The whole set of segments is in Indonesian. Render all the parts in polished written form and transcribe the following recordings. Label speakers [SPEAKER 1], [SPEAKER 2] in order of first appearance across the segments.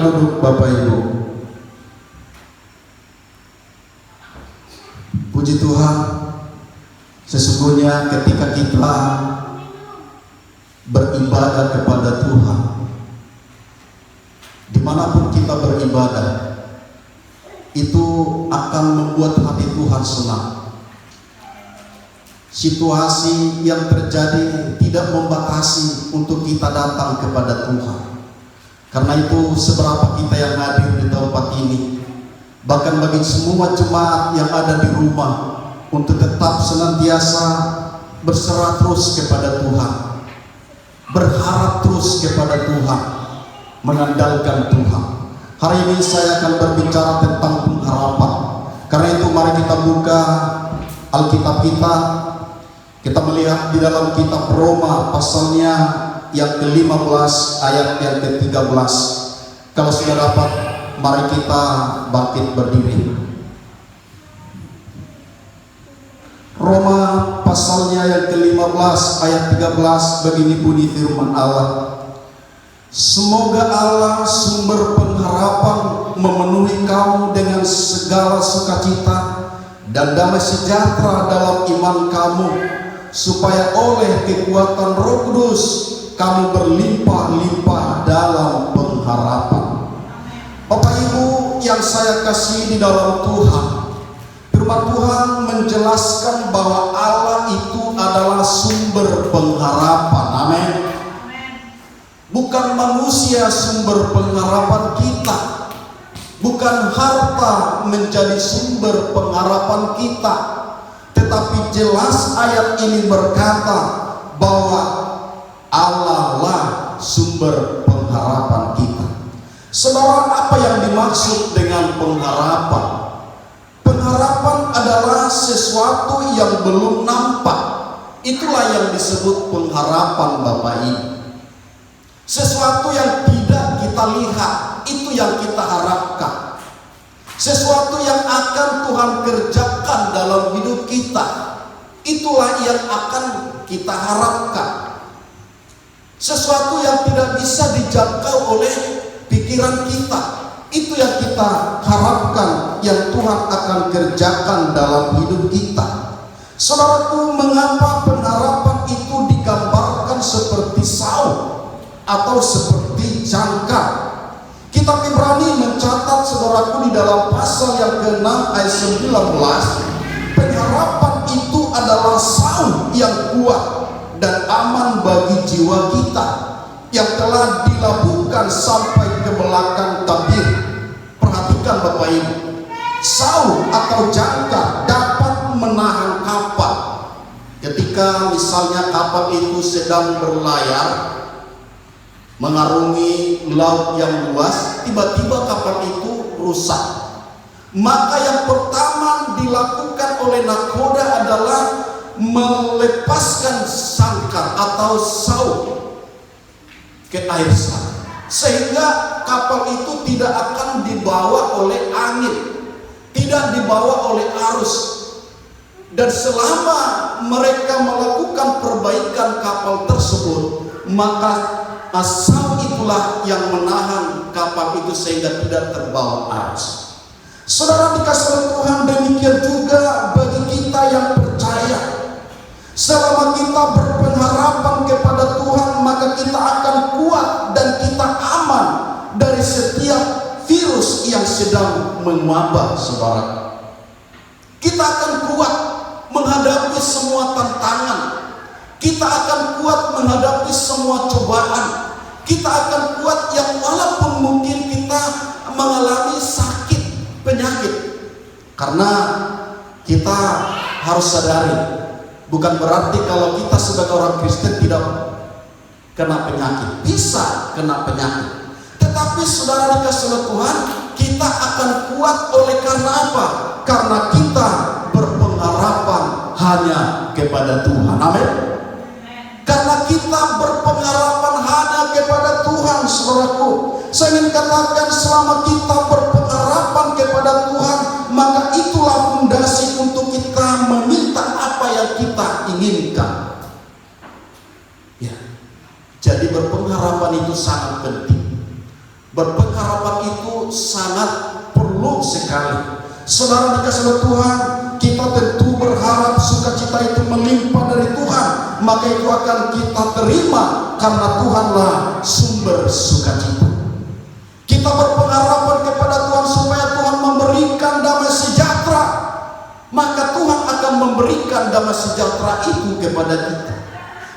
[SPEAKER 1] Silakan duduk Bapak Ibu. Puji Tuhan, sesungguhnya ketika kita beribadah kepada Tuhan, dimanapun kita beribadah, itu akan membuat hati Tuhan senang. Situasi yang terjadi tidak membatasi untuk kita datang kepada Tuhan. Karena itu seberapa kita yang hadir di tempat ini, bahkan bagi semua jemaat yang ada di rumah, untuk tetap senantiasa berserah terus kepada Tuhan, berharap terus kepada Tuhan, mengandalkan Tuhan. Hari ini saya akan berbicara tentang pengharapan. Karena itu mari kita buka Alkitab kita. Kita melihat di dalam kitab Roma pasalnya yang ke-15 ayat yang ke-13. Kalau sudah dapat, mari kita bangkit berdiri. Roma pasalnya yang ke-15 ayat 13, begini bunyi firman Allah. Semoga Allah sumber pengharapan memenuhi kamu dengan segala sukacita dan damai sejahtera dalam iman kamu, supaya oleh kekuatan Roh Kudus kamu berlimpah-limpah dalam pengharapan. Bapak Ibu yang saya kasihi di dalam Tuhan, firman Tuhan menjelaskan bahwa Allah itu adalah sumber pengharapan. Amin. Bukan manusia sumber pengharapan kita, bukan harta menjadi sumber pengharapan kita, tetapi jelas ayat ini berkata bahwa Allah lah sumber pengharapan kita. Saudara, apa yang dimaksud dengan pengharapan? Pengharapan adalah sesuatu yang belum nampak. Itulah yang disebut pengharapan, Bapak Ibu. Sesuatu yang tidak kita lihat, itu yang kita harapkan. Sesuatu yang akan Tuhan kerjakan dalam hidup kita, itulah yang akan kita harapkan. Sesuatu yang tidak bisa dijangkau oleh pikiran kita, itu yang kita harapkan, yang Tuhan akan kerjakan dalam hidup kita. Saudaraku, mengapa pengharapan itu digambarkan seperti saung atau seperti jangkar? Kitab Ibrani mencatat, saudaraku, di dalam pasal yang ke-6 ayat 19, pengharapan itu adalah saung yang kuat dan aman bagi jiwa kita, yang telah dilabuhkan sampai ke belakang tabir. Perhatikan Bapak Ibu, saung atau jangkar dapat menahan kapal. Ketika misalnya kapal itu sedang berlayar mengarungi laut yang luas, tiba-tiba kapal itu rusak. Maka yang pertama dilakukan oleh nakoda adalah melepaskan sangkar atau saung ke air sana, sehingga kapal itu tidak akan dibawa oleh angin, tidak dibawa oleh arus. Dan selama mereka melakukan perbaikan kapal tersebut, maka asal itulah yang menahan kapal itu sehingga tidak terbawa arus. Saudara dikasihi Tuhan, demikian juga bagi kita yang percaya. Selama kita berpengharapan kepada Tuhan, maka kita akan kuat dan kita aman dari setiap virus yang sedang mewabah, saudara. Kita akan kuat menghadapi semua tantangan. Kita akan kuat menghadapi semua cobaan. Kita akan kuat yang walaupun mungkin kita mengalami sakit, penyakit. Karena kita harus sadari, bukan berarti kalau kita sebagai orang Kristen tidak kena penyakit. Bisa kena penyakit. Tetapi saudara dikasihi Tuhan, kita akan kuat oleh karena apa? Karena kita berpengharapan hanya kepada Tuhan. Amin. Karena kita berpengharapan hanya kepada Tuhan, saudaraku. Saya ingin katakan, selama kita berpengharapan kepada Tuhan, maka itulah fondasi untuk kita meminta apa yang kita inginkan. Ya. Jadi berpengharapan itu sangat penting. Berpengharapan Saudara dikasih oleh Tuhan, kita tentu berharap sukacita itu melimpah dari Tuhan, maka itu akan kita terima karena Tuhanlah sumber sukacita. Kita berpengharapan kepada Tuhan supaya Tuhan memberikan damai sejahtera, maka Tuhan akan memberikan damai sejahtera itu kepada kita.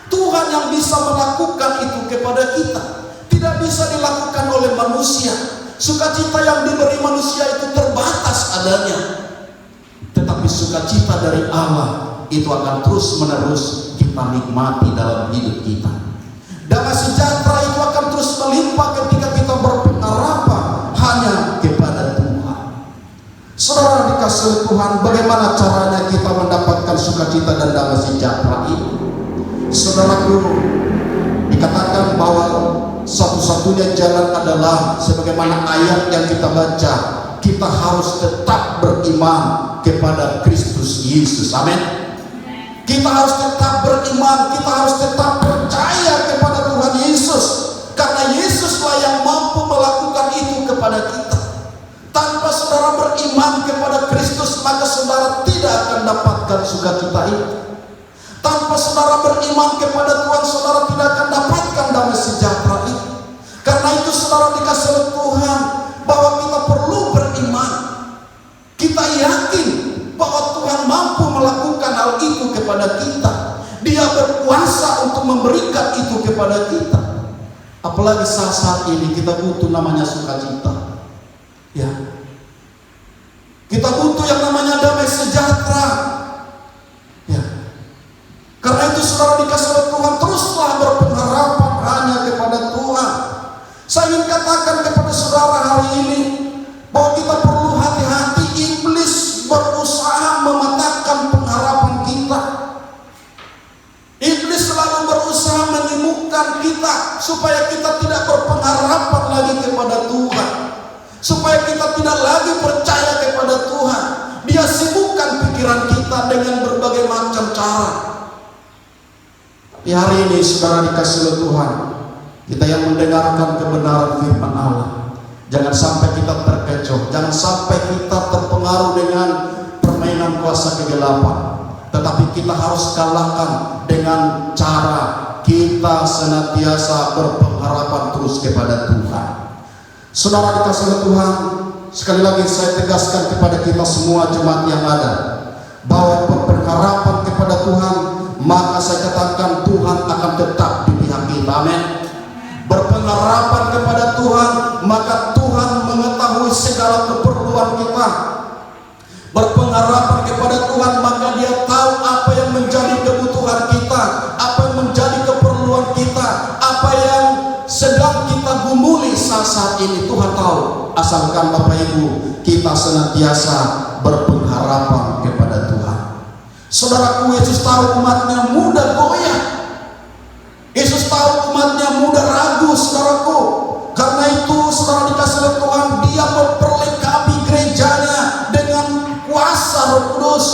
[SPEAKER 1] Tuhan yang bisa melakukan itu kepada kita, tidak bisa dilakukan oleh manusia. Sukacita yang diberi manusia itu terbatas adanya, tetapi sukacita dari Allah itu akan terus menerus kita nikmati dalam hidup kita. Damai sejahtera itu akan terus melimpah ketika kita berpengharapan hanya kepada Tuhan. Saudara dikasih Tuhan, bagaimana caranya kita mendapatkan sukacita dan damai sejahtera itu? Saudaraku, dikatakan bahwa satu-satunya jalan adalah sebagaimana ayat yang kita baca, kita harus tetap beriman kepada Kristus Yesus. Amin. Kita harus tetap beriman, kita harus tetap percaya kepada Tuhan Yesus, karena Yesuslah yang mampu melakukan itu kepada kita. Tanpa saudara beriman kepada Kristus, maka saudara tidak akan dapatkan sukacita itu. Tanpa saudara beriman kepada Tuhan, saudara tidak akan dapatkan damai sejahtera itu. Karena itu saudara dikasih oleh Tuhan bahwa kita perlu beriman. Kita yakin bahwa Tuhan mampu melakukan hal itu kepada kita. Dia berkuasa untuk memberikan itu kepada kita. Apalagi saat ini kita butuh namanya sukacita. Ya. Kita butuh yang namanya damai sejahtera. Ya. Karena itu saudara dikasih oleh Tuhan, teruslah berpengharapan hanya kepada Tuhan. Saya ingin katakan kepada saudara hari ini bahwa kita perlu hati-hati. Iblis berusaha mematahkan pengharapan kita. Iblis selalu berusaha menyembuhkan kita supaya kita tidak berpengharapan lagi kepada Tuhan, supaya kita tidak lagi percaya kepada Tuhan. Dia sibukkan pikiran kita dengan berbagai macam cara. Di hari ini saudara dikasih oleh Tuhan, kita yang mendengarkan kebenaran firman Allah, jangan sampai kita terkecoh, jangan sampai kita terpengaruh dengan permainan kuasa kegelapan, tetapi kita harus kalahkan dengan cara kita senantiasa berpengharapan terus kepada Tuhan. Saudara dikasih oleh Tuhan, sekali lagi saya tegaskan kepada kita semua jemaat yang ada, bahwa berpengharapan kepada Tuhan, maka saya katakan Tuhan akan tetap di pihak kita. Amin. Berpengharapan kepada Tuhan, maka Tuhan mengetahui segala keperluan kita. Berpengharapan kepada Tuhan, maka Dia tahu apa yang menjadi kebutuhan kita, apa yang menjadi keperluan kita, apa yang sedang kita gumuli saat ini. Tuhan tahu, asalkan Bapak Ibu kita senantiasa berpengharapan kepada Tuhan. Saudaraku, Yesus tahu umatnya mudah goyah. Yesus tahu umatnya mudah ragu, saudaraku. Karena itu saudara dikasih oleh Tuhan, Dia memperlengkapi gerejanya dengan kuasa Roh Kudus.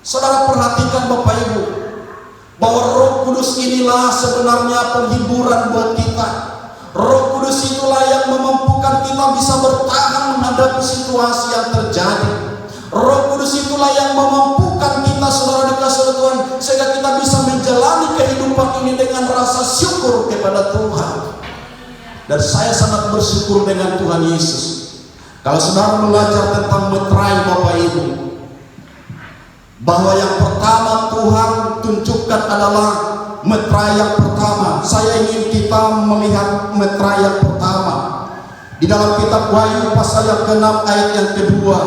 [SPEAKER 1] Saudara perhatikan Bapak Ibu, bahwa Roh Kudus inilah sebenarnya penghiburan buat kita. Roh Kudus itulah yang memampukan kita bisa bertahan menghadapi situasi yang terjadi. Roh Kudus itulah yang memampukan kita, saudara dikasih oleh Tuhan, sehingga kita bisa menjalani kehidupan ini dengan rasa syukur kepada Tuhan. Dan saya sangat bersyukur dengan Tuhan Yesus. Kalau saudara belajar tentang meterai Bapak Ibu, bahwa yang pertama Tuhan tunjukkan adalah meterai yang pertama. Saya ingin kita melihat meterai yang pertama di dalam kitab Wahyu pasal yang ke-6 ayat yang kedua.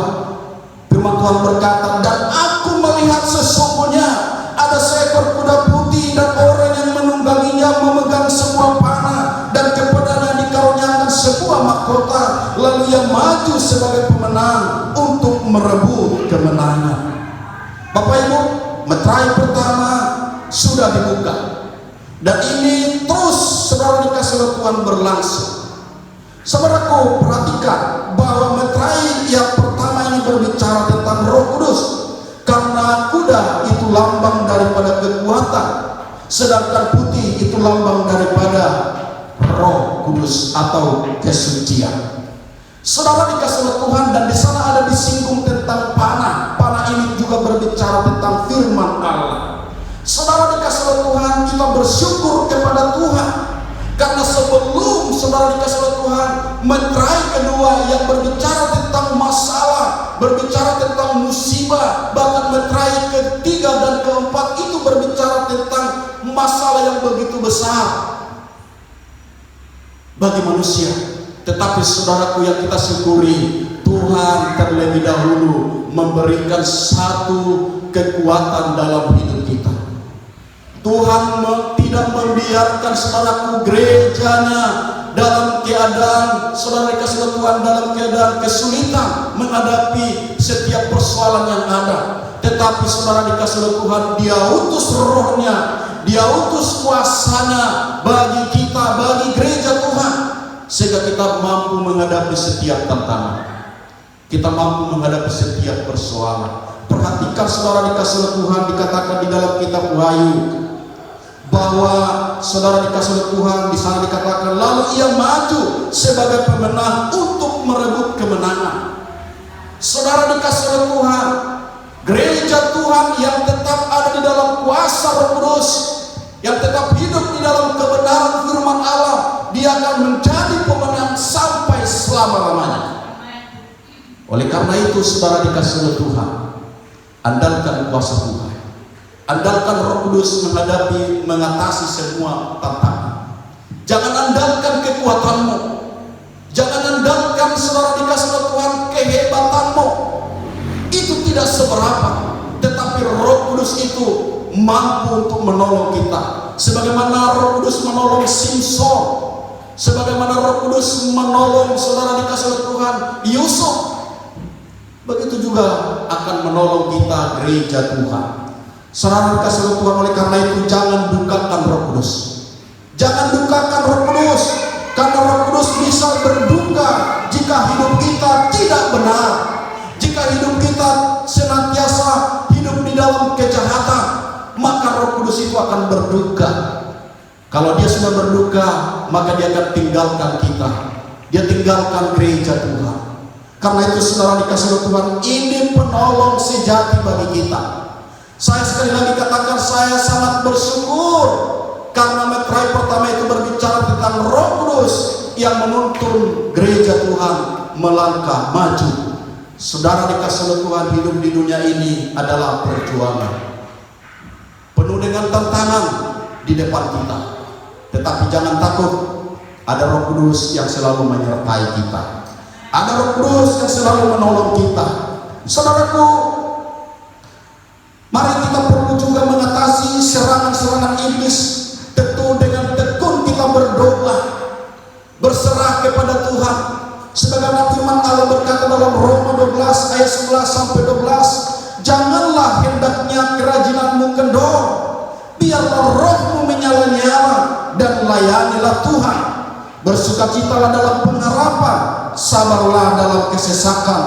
[SPEAKER 1] Firman Tuhan berkata, dan aku melihat sesungguhnya ada seekor kuda putih, dan orang yang menungganginya memegang sebuah panah, dan kepadanya dikaruniakan sebuah mahkota. Lalu ia maju sebagai pemenang untuk merebut kemenangan. Bapak Ibu, meterai pertama sudah dibuka, dan ini terus saudara dikasih oleh Tuhan berlangsung. Saudaraku, perhatikan bahwa meterai yang pertama ini berbicara tentang Roh Kudus, karena kuda itu lambang daripada kekuatan, sedangkan putih itu lambang daripada Roh Kudus atau kesucian. Saudara dikasih oleh Tuhan, dan di sana ada disinggung tentang panah. Panah ini juga berbicara tentang firman Allah. Saudara dikasih oleh Tuhan, kita bersyukur kepada Tuhan, karena sebelum saudara dikasih oleh Tuhan, meterai kedua yang berbicara tentang masalah, berbicara tentang musibah, bahkan meterai ketiga dan keempat itu berbicara tentang masalah yang begitu besar bagi manusia. Tetapi saudaraku yang kita syukuri, Tuhan terlebih dahulu memberikan satu kekuatan dalam hidup kita. Tuhan tidak membiarkan saudaraku gerejanya dalam keadaan, saudara dikasih Tuhan, dalam keadaan kesulitan menghadapi setiap persoalan yang ada. Tetapi saudara dikasih Tuhan, Dia utus rohnya, Dia utus kuasanya bagi kita, bagi gereja Tuhan, sehingga kita mampu menghadapi setiap tantangan, kita mampu menghadapi setiap persoalan. Perhatikan saudara dikasih Tuhan, dikatakan di dalam kitab Wahyu bahwa saudara dikasih Tuhan, di sana dikatakan lalu ia maju sebagai pemenang untuk merebut kemenangan. Saudara dikasih Tuhan, gereja Tuhan yang tetap ada di dalam kuasa Roh Kudus, yang tetap hidup di dalam kebenaran firman Allah, dia akan menjadi pemenang sampai selama-lamanya. Oleh karena itu saudara dikasih oleh Tuhan, andalkan kuasa Tuhan, andalkan Roh Kudus mengatasi semua tantangan. Jangan andalkan kekuatanmu, jangan andalkan saudara dikasih oleh Tuhan kehebatanmu, itu tidak seberapa. Tetapi Roh Kudus itu mampu untuk menolong kita, sebagaimana Roh Kudus menolong Simson, sebagaimana Roh Kudus menolong saudara dikasih oleh Tuhan Yusuf, begitu juga akan menolong kita gereja Tuhan. Saudara dikasih oleh Tuhan, oleh karena itu jangan dukakan Roh Kudus, jangan dukakan Roh Kudus, karena Roh Kudus bisa berduka jika hidup kita tidak benar, jika hidup kita senantiasa hidup di dalam kejahatan, maka Roh Kudus itu akan berduka. Kalau dia sudah berduka, maka dia akan tinggalkan kita, dia tinggalkan gereja Tuhan. Karena itu saudara dikasih oleh Tuhan, ini penolong sejati bagi kita. Saya sekali lagi katakan, saya sangat bersyukur karena meterai pertama itu berbicara tentang Roh Kudus yang menuntun gereja Tuhan melangkah maju. Saudara dikasih oleh Tuhan, hidup di dunia ini adalah perjuangan, penuh dengan tantangan di depan kita. Tetapi jangan takut, ada Roh Kudus yang selalu menyertai kita, ada Roh Kudus yang selalu menolong kita. Saudaraku, mari kita perlu juga mengatasi serangan-serangan iblis. Tentu dengan tekun kita berdoa, berserah kepada Tuhan. Sebagaimana firman Allah berkata dalam Roma 12 ayat 11 sampai 12, janganlah hendaknya kerajinanmu kendor, biarlah rohmu menyala-nyala dan layanilah Tuhan. Bersukacitalah dalam pengharapan, sabarlah dalam kesesakan,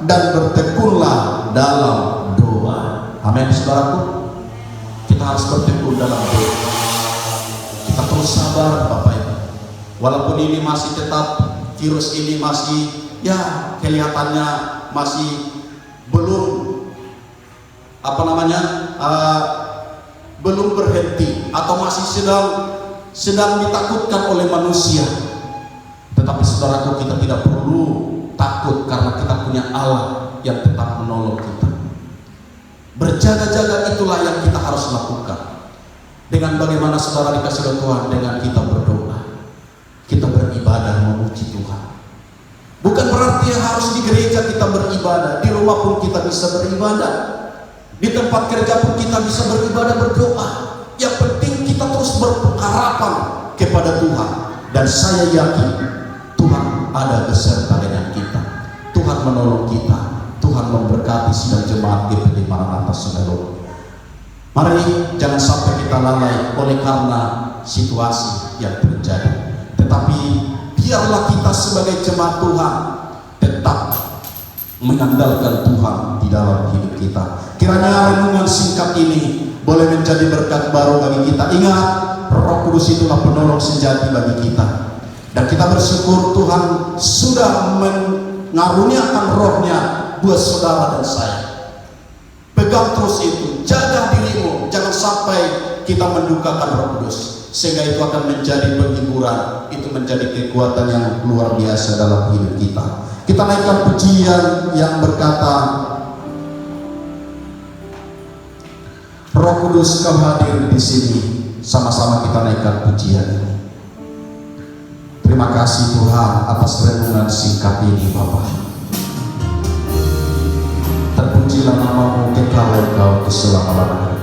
[SPEAKER 1] dan bertekunlah dalam doa. Amin saudaraku, kita harus bertekun dalam doa. Kita terus sabar Bapak Ibu, walaupun ini masih tetap, virus ini masih kelihatannya masih belum belum berhenti, atau masih sedang ditakutkan oleh manusia. Tetapi saudaraku, kita tidak perlu takut karena kita punya Allah yang tetap menolong kita. Berjaga-jaga itulah yang kita harus lakukan. Dengan bagaimana saudara dikasih oleh Tuhan, dengan kita berdoa, kita beribadah memuji Tuhan. Bukan berarti harus di gereja kita beribadah, di rumah pun kita bisa beribadah, di tempat kerja pun kita bisa beribadah, berdoa. Yang penting kita terus berpengharapan kepada Tuhan, dan saya yakin Tuhan ada beserta dengan kita. Tuhan menolong kita, Tuhan memberkati sidang jemaat GPD Maranatha Sumeru. Mari jangan sampai kita lalai oleh karena situasi yang terjadi. Tetapi biarlah kita sebagai jemaat Tuhan tetap mengandalkan Tuhan di dalam hidup kita. Kiranya renungan singkat ini boleh menjadi berkat baru bagi kita. Ingat, Roh Kudus itulah penolong sejati bagi kita. Dan kita bersyukur Tuhan sudah ngaruniakan rohnya buat saudara dan saya. Pegang terus itu, jaga dirimu, jangan sampai kita mendukakan Roh Kudus, sehingga itu akan menjadi penghiburan, itu menjadi kekuatan yang luar biasa dalam hidup kita. Kita naikkan pujian yang berkata, Roh Kudus Kau hadir di sini. Sama-sama kita naikkan pujian ini. Terima kasih Tuhan atas renungan singkat ini Bapa. Terpujilah nama-Mu, kekal Engkau keselama-lamanya.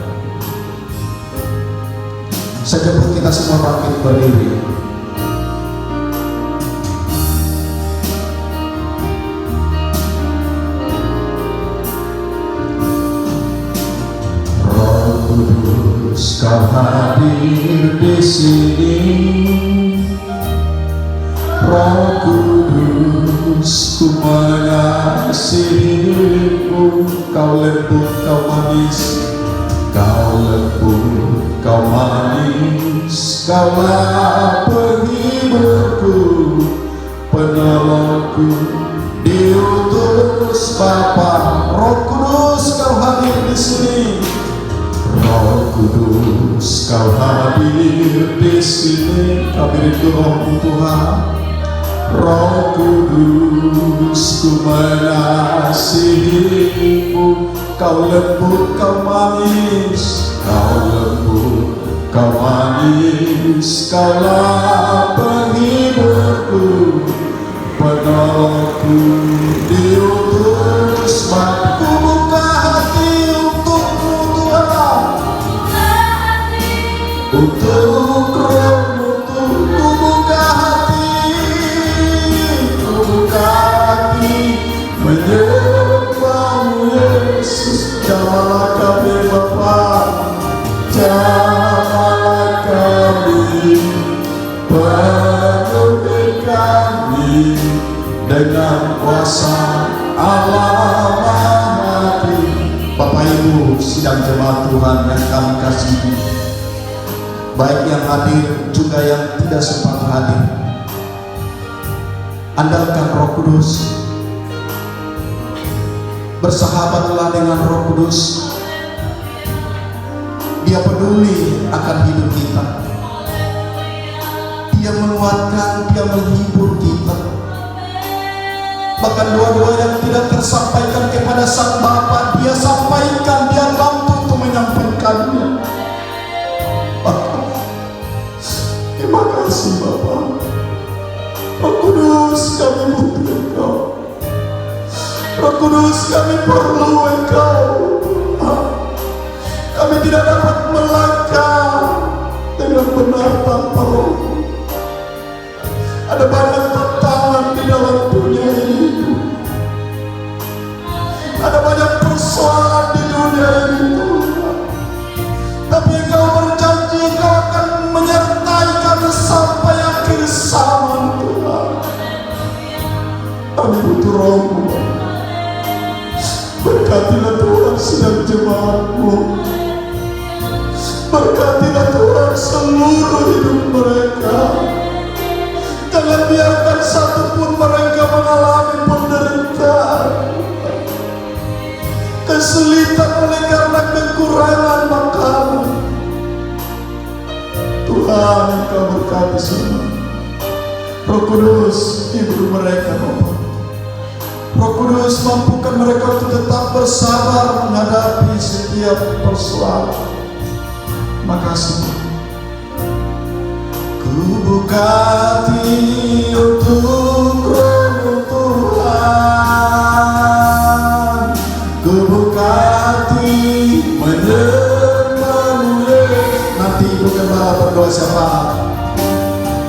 [SPEAKER 1] Saya jemput kita semua bangkit berdiri. Roh Kudus Kau hadir di sini. Roh Kudus, ku mengasihimu. Kau lembut, Kau manis, Kau lembut, Kau manis. Kaulah penghiburku, penolongku, diutus Bapa. Roh Kudus Kau hadir di sini. Roh Kudus Kau hadir di sini. Kami rindu Roh-Mu Tuhan. Roh Kudus, ku mengasihimu. Kau lembut, Kau manis, Kau lembut, Kau manis. Kaulah penghiburku, penolongku, diutus Bapa. Ku buka hati untukmu Tuhan, untuk Roh-Mu Tuhan. Ku buka hati, ku buka hati menyembah-Mu Yesus. Jamalah kami Bapa, jamalah kami, penuhi kami dengan kuasa Allah Maha. Bapak Ibu sidang jemaat Tuhan yang kami kasihi, baik yang hadir juga yang tidak sempat hadir, andalkan Roh Kudus. Bersahabatlah dengan Roh Kudus. Dia peduli akan hidup kita. Dia menguatkan, Dia menghibur kita. Bahkan doa-doa yang tidak tersampaikan kepada Sang Bapa, Dia sampaikan, Dia mampu untuk menyampaikannya. Terima kasih Bapa. Roh Kudus, kami butuh Engkau. Roh Kudus, kami perlu Engkau. Kami tidak dapat melangkah dengan benar tanpa Roh. Ada banyak tantangan di dalam dunia ini. Ada banyak persoalan di dunia ini Tuhan. Tapi Engkau berjanji Engkau akan menyertai kami sampai akhir zaman Tuhan. Kami butuh Roh-Mu. Berkatilah Tuhan sidang jemaat-Mu. Berkatilah Tuhan seluruh hidup mereka. Jangan biarkan satupun mereka mengalami penderitaan, kesulitan oleh karena kekurangan makanan. Tuhan, Engkau berkati semua. Roh Kudus, hibur mereka Bapa. Roh Kudus, mampukan mereka untuk tetap bersabar menghadapi setiap persoalan. Makasih. Ku buka hati untuk Roh-Mu Tuhan. Ku buka hati menyembah-Mu. Nanti Ibu Gembala berdoa siapa?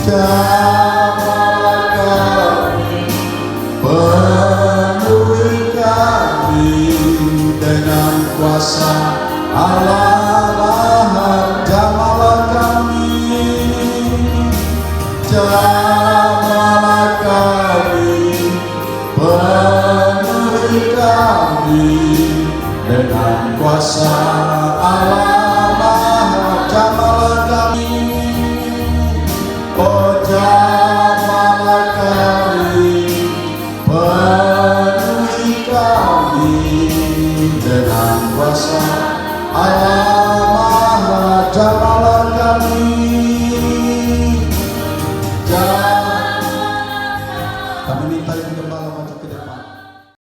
[SPEAKER 1] Jamalah kami, penuhi kami dengan kuasa Allah Maha. Jamalah kami, jamalah kami, penuhi kami dengan kuasa Allah Maha. Jamalah kami, oh jamalah kami, dengan kuasa Allah Maha Jalla kami